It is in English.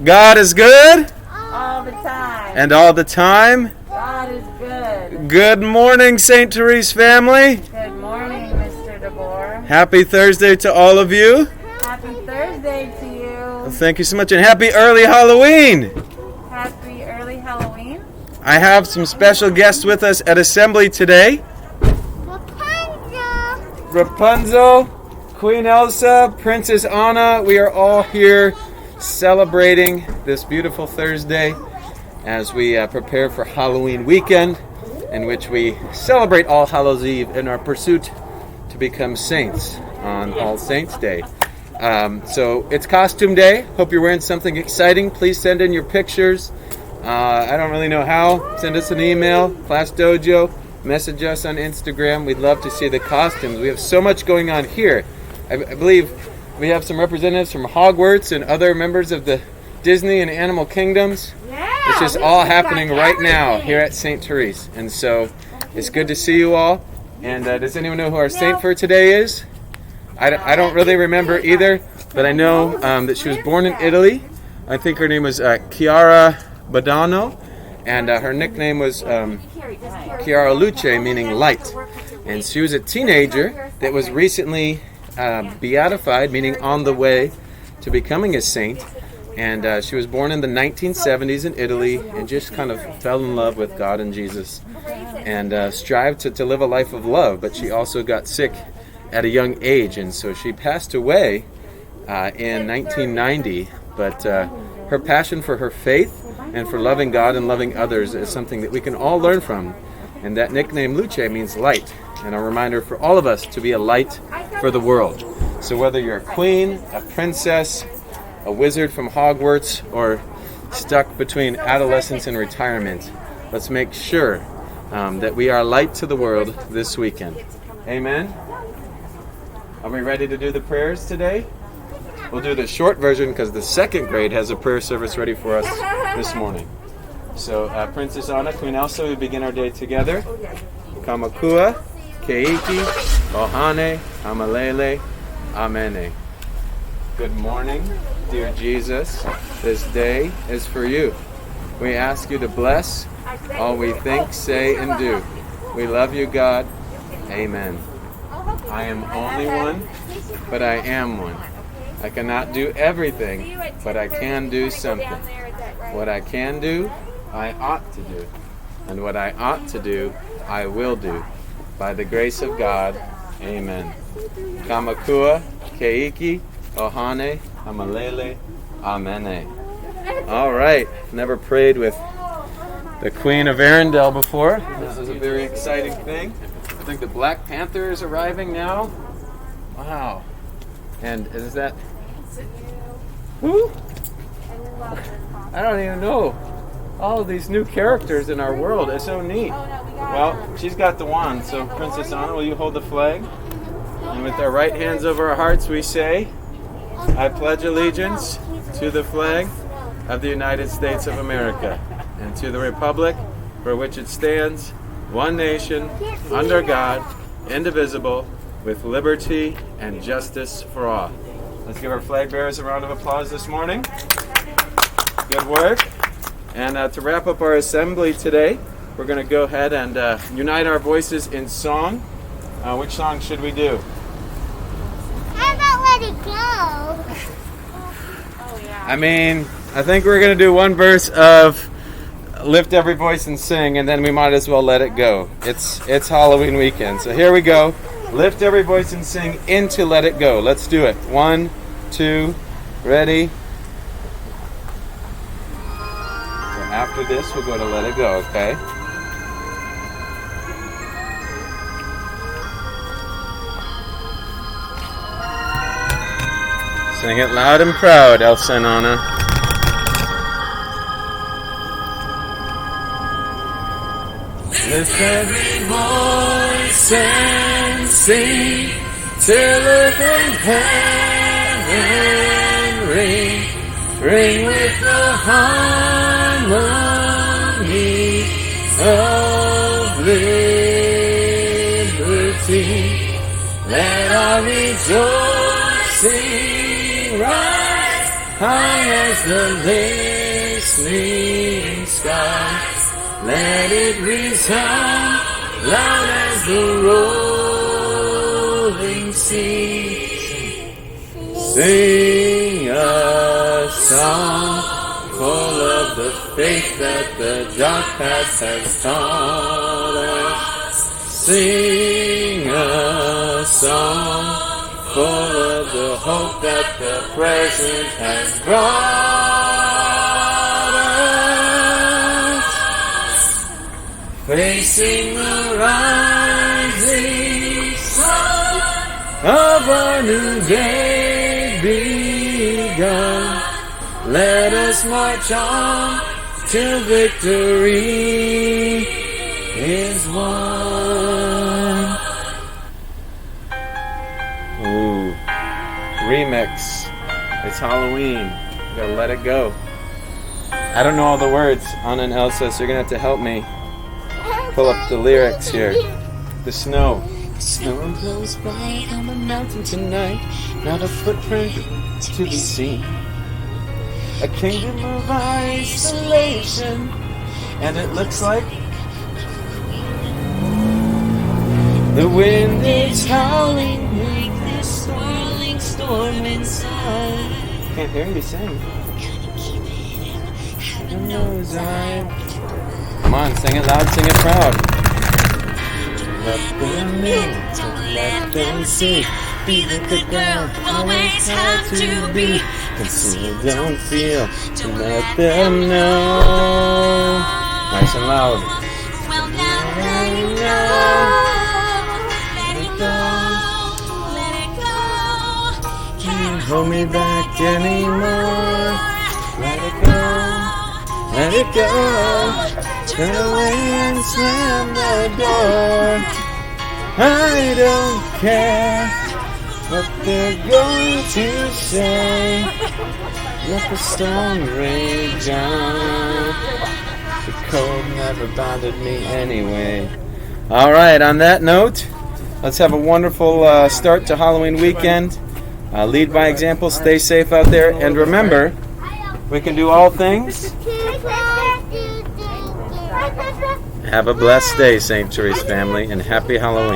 God is good. All the time. And all the time. God is good. Good morning, St. Therese family. Good morning, Mr. DeBoer. Happy Thursday to all of you. Happy Thursday to you. Thank you so much, and happy early Halloween. Happy early Halloween. I have some special guests with us at Assembly today. Rapunzel, Queen Elsa, Princess Anna. We are all here celebrating this beautiful Thursday as we prepare for Halloween weekend, in which we celebrate All Hallows Eve in our pursuit to become saints on All Saints Day. So it's costume day. Hope you're wearing something exciting. Please send in your pictures. I don't really know how. Send us an email, Class Dojo. Message us on Instagram. We'd love to see the costumes. We have so much going on here. I believe we have some representatives from Hogwarts and other members of the Disney and Animal Kingdoms. Yeah, It's just all happening right now here at St. Therese. And so it's good to see you all. And does anyone know who our saint for today is? I don't really remember either, but I know that she was born in Italy. I think her name was Chiara Badano, and her nickname was Chiara Luce, meaning light. And she was a teenager that was recently beatified, meaning on the way to becoming a saint. And she was born in the 1970s in Italy and just kind of fell in love with God and Jesus and strived to live a life of love. But she also got sick at a young age, and so she passed away in 1990. But her passion for her faith and for loving God and loving others is something that we can all learn from. And that nickname Luce means light, and a reminder for all of us to be a light for the world. So whether you're a queen, a princess, a wizard from Hogwarts, or stuck between adolescence and retirement, let's make sure that we are light to the world this weekend. Amen? Are we ready to do the prayers today? We'll do the short version because the second grade has a prayer service ready for us this morning. So, Princess Anna, Queen Elsa, we begin our day together. Kamakua, Keiki, Ohane, Amalele, Amene. Good morning, dear Jesus. This day is for you. We ask you to bless all we think, say, and do. We love you, God. Amen. I am only one, but I am one. I cannot do everything, but I can do something. What I can do, I ought to do. And what I ought to do, I will do. By the grace of God, amen. Kamakua, Keiki, Ohane, Amalele, Amene. All right. Never prayed with the Queen of Arendelle before. This is a very exciting thing. I think the Black Panther is arriving now. Wow. And is that... Who? I don't even know. All of these new characters in our world. It's so neat. Well, she's got the wand, so Princess Anna, will you hold the flag? And with our right hands over our hearts, we say, I pledge allegiance to the flag of the United States of America and to the republic for which it stands, one nation, under God, indivisible, with liberty and justice for all. Let's give our flag bearers a round of applause this morning. Good work. And to wrap up our assembly today, we're going to go ahead and unite our voices in song. Which song should we do? How about Let It Go? Oh, yeah. I mean, I think we're going to do one verse of Lift Every Voice and Sing, and then we might as well let it go. It's Halloween weekend. So here we go. Lift every voice and sing into Let It Go. Let's do it. 1, 2, ready? So after this, we'll go to Let It Go, okay? Sing it loud and proud, Elsa and Anna. Lift every voice and sing till earth and heaven ring, ring with the harmony of liberty. Let our rejoicing rise high as the listening sky. Let it resound loud as the rolling sea. Sing a song full of the faith that the dark past has taught us. Sing a song full of the hope that the present has brought us. Facing the rising sun of a new day begun. Let us march on till victory is won. Ooh, remix. It's Halloween. You gotta let it go. I don't know all the words, Anna and Elsa, so you're gonna have to help me pull up the lyrics here. The snow. The snow blows by on the mountain tonight, not a footprint to be seen. A kingdom of isolation, and it looks like the wind is howling like this swirling storm inside. Can't hear you sing. Come on, sing it loud, sing it proud. Let them in, let them see. Be the good girl, always have to be. Conceal, don't feel, to let them know. Nice and loud. Well, now they know. Let it go, let it go. Can't hold me back anymore. Let it go, let it go. Turn away and slam the door. I don't care what they're going to say. Let the storm rage on. The cold never bothered me anyway. All right, on that note, let's have a wonderful start to Halloween weekend. Lead by example, stay safe out there, and remember, we can do all things. Have a blessed day, St. Therese family, and happy Halloween.